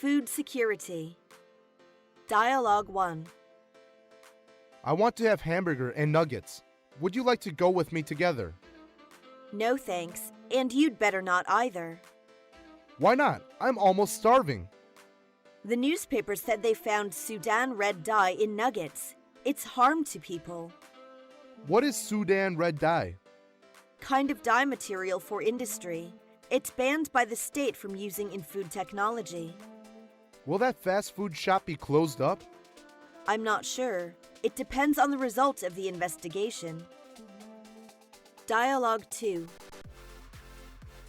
Food security. Dialogue 1. I want to have hamburger and nuggets. Would you like to go with me together? No thanks, and you'd better not either. Why not? I'm almost starving. The newspaper said they found Sudan red dye in nuggets. It's harm to people. What is Sudan red dye? Kind of dye material for industry. It's banned by the state from using in food technology. Will that fast food shop be closed up? I'm not sure. It depends on the results of the investigation. Dialogue 2.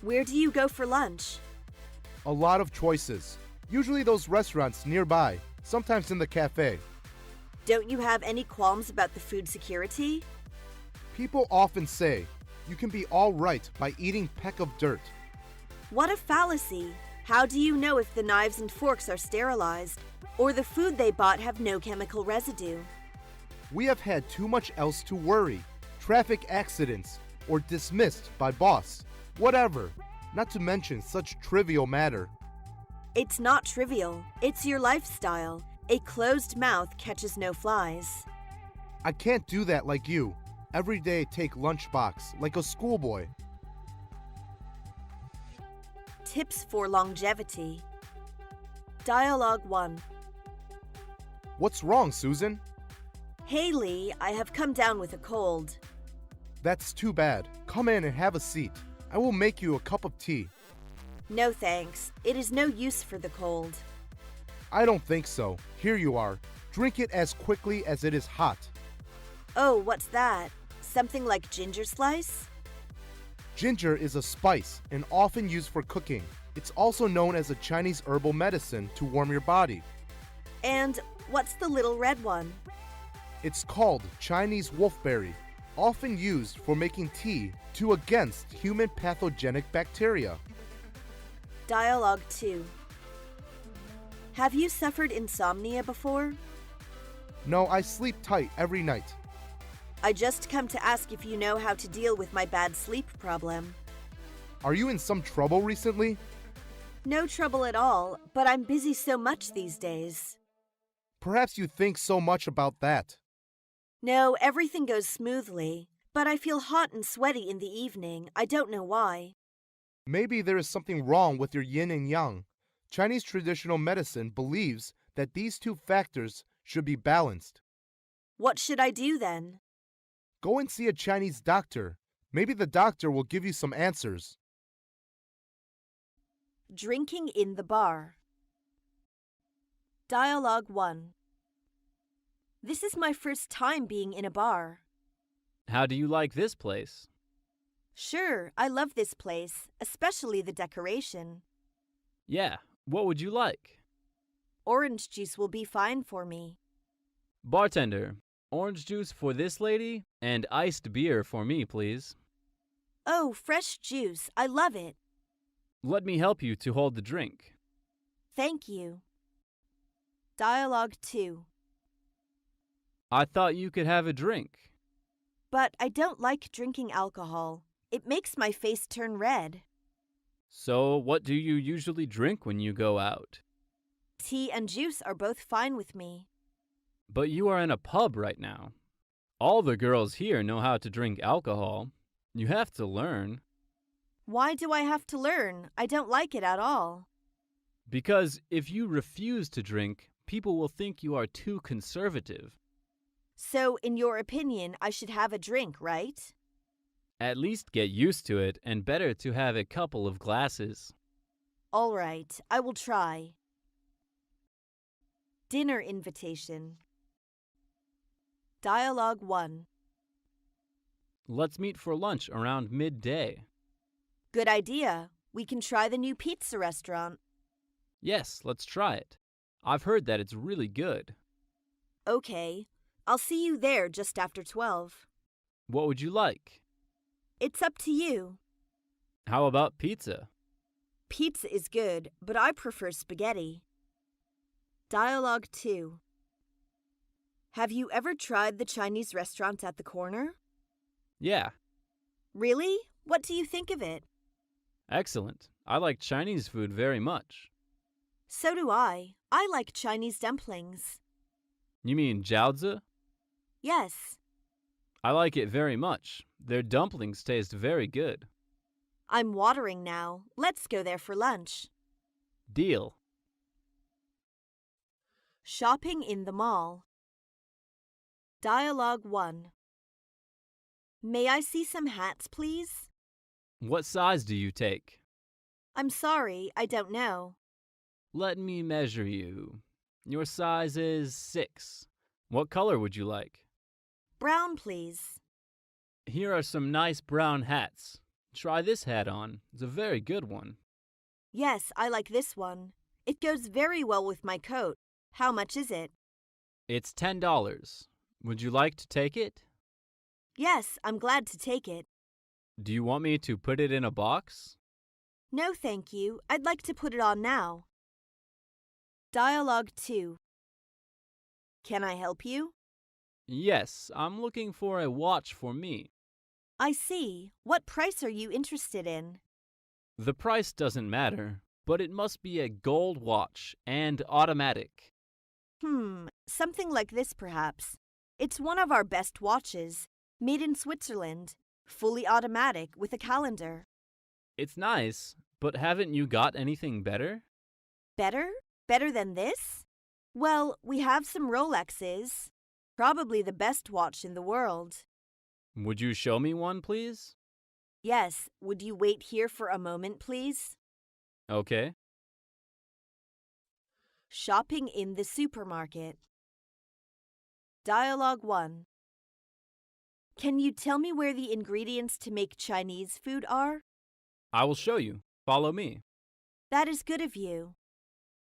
Where do you go for lunch? A lot of choices. Usually those restaurants nearby, sometimes in the cafe. Don't you have any qualms about the food security? People often say, you can be all right by eating peck of dirt. What a fallacy! How do you know if the knives and forks are sterilized, or the food they bought have no chemical residue? We have had too much else to worry. Traffic accidents, or dismissed by boss. Whatever. Not to mention such trivial matter. It's not trivial. It's your lifestyle. A closed mouth catches no flies. I can't do that like you. Every day take lunchbox, like a schoolboy. Tips for longevity. Dialogue 1. What's wrong, Susan? Hey Lee, I have come down with a cold. That's too bad. Come in and have a seat. I will make you a cup of tea. No thanks. It is no use for the cold. I don't think so. Here you are. Drink it as quickly as it is hot. Oh, what's that? Something like ginger slice? Ginger is a spice and often used for cooking. It's also known as a Chinese herbal medicine to warm your body. And what's the little red one? It's called Chinese wolfberry, often used for making tea to against human pathogenic bacteria. Dialogue 2. Have you suffered insomnia before? No, I sleep tight every night. I just come to ask if you know how to deal with my bad sleep problem. Are you in some trouble recently? No trouble at all, but I'm busy so much these days. Perhaps you think so much about that. No, everything goes smoothly, but I feel hot and sweaty in the evening. I don't know why. Maybe there is something wrong with your yin and yang. Chinese traditional medicine believes that these two factors should be balanced. What should I do then? Go and see a Chinese doctor. Maybe the doctor will give you some answers. Drinking in the bar. Dialogue 1. This is my first time being in a bar. How do you like this place? Sure, I love this place, especially the decoration. Yeah, what would you like? Orange juice will be fine for me. Bartender, orange juice for this lady and iced beer for me, please. Oh, fresh juice. I love it. Let me help you to hold the drink. Thank you. Dialogue 2. I thought you could have a drink. But I don't like drinking alcohol. It makes my face turn red. So, what do you usually drink when you go out? Tea and juice are both fine with me. But you are in a pub right now. All the girls here know how to drink alcohol. You have to learn. Why do I have to learn? I don't like it at all. Because if you refuse to drink, people will think you are too conservative. So, in your opinion, I should have a drink, right? At least get used to it, and better to have a couple of glasses. All right, I will try. Dinner invitation. Dialogue 1. Let's meet for lunch around midday. Good idea. We can try the new pizza restaurant. Yes, let's try it. I've heard that it's really good. Okay. I'll see you there just after 12. What would you like? It's up to you. How about pizza? Pizza is good, but I prefer spaghetti. Dialogue 2. Have you ever tried the Chinese restaurant at the corner? Yeah, Really? What do you think of it? excellent. I like Chinese food very much. So do I. I like Chinese dumplings. You mean jiaozi? Yes. I like it very much. Their dumplings taste very good. I'm watering now. Let's go there for lunch. Deal. Shopping in the mall. Dialogue 1. May I see some hats, please? What size do you take? I'm sorry, I don't know. Let me measure you. Your size is 6. What color would you like? Brown, please. Here are some nice brown hats. Try this hat on. It's a very good one. Yes, I like this one. It goes very well with my coat. How much is it? It's $10. Would you like to take it? Yes, I'm glad to take it. Do you want me to put it in a box? No, thank you. I'd like to put it on now. Dialogue 2. Can I help you? Yes, I'm looking for a watch for me. I see. What price are you interested in? The price doesn't matter, but it must be a gold watch and automatic. Something like this perhaps. It's one of our best watches, made in Switzerland, fully automatic with a calendar. It's nice, but haven't you got anything better? Better? Better than this? Well, we have some Rolexes. Probably the best watch in the world. Would you show me one, please? Yes, would you wait here for a moment, please? Okay. Shopping in the supermarket. Dialogue 1. Can you tell me where the ingredients to make Chinese food are? I will show you. Follow me. That is good of you.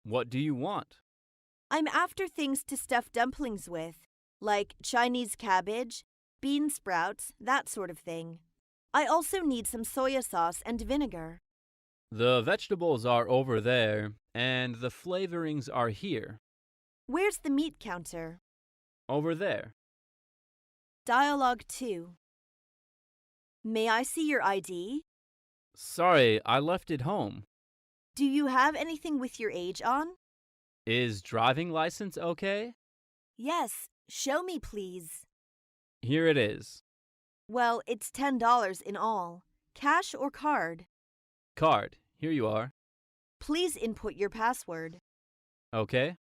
What do you want? I'm after things to stuff dumplings with, like Chinese cabbage, bean sprouts, that sort of thing. I also need some soya sauce and vinegar. The vegetables are over there, and the flavorings are here. Where's the meat counter? Over there. Dialogue 2. May I see your ID? Sorry, I left it home. Do you have anything with your age on? Is driving license okay? Yes, show me please. Here it is. Well, it's $10 in all. Cash or card? Card. Here you are. Please input your password. Okay.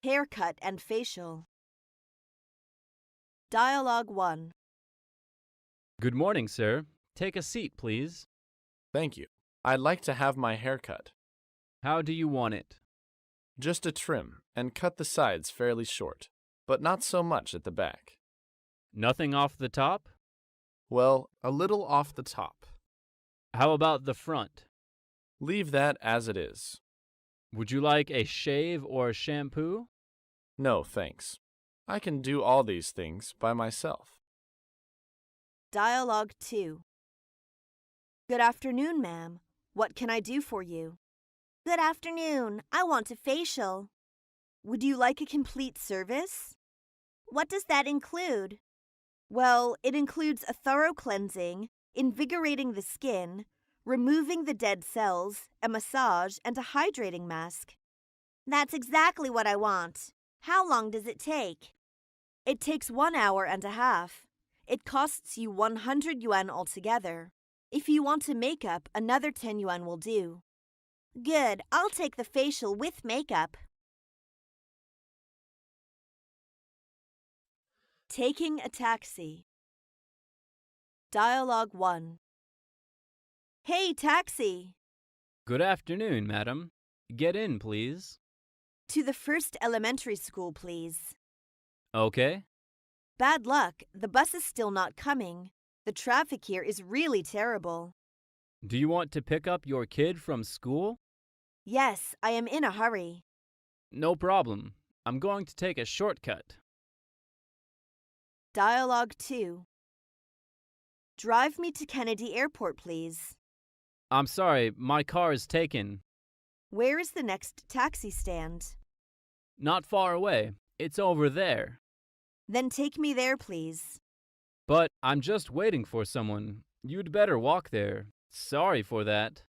Haircut and facial. Dialogue 1. Good morning, sir. Take a seat, please. Thank you. I'd like to have my hair cut. How do you want it? Just a trim, and cut the sides fairly short, but not so much at the back. Nothing off the top? Well, a little off the top. How about the front? Leave that as it is. Would you like a shave or shampoo? No, thanks. I can do all these things by myself. Dialogue 2. Good afternoon, ma'am. What can I do for you? Good afternoon. I want a facial. Would you like a complete service? What does that include? Well, it includes a thorough cleansing, invigorating the skin, removing the dead cells, a massage, and a hydrating mask. That's exactly what I want. How long does it take? It takes 1 hour and a half. It costs you 100 yuan altogether. If you want a makeup, another 10 yuan will do. Good, I'll take the facial with makeup. Taking a taxi. Dialogue 1. Hey, taxi! Good afternoon, madam. Get in, please. To the first elementary school, please. Okay. Bad luck, the bus is still not coming. The traffic here is really terrible. Do you want to pick up your kid from school? Yes, I am in a hurry. No problem. I'm going to take a shortcut. Dialogue 2. Drive me to Kennedy Airport, please. I'm sorry, my car is taken. Where is the next taxi stand? Not far away. It's over there. Then take me there, please. But I'm just waiting for someone. You'd better walk there. Sorry for that.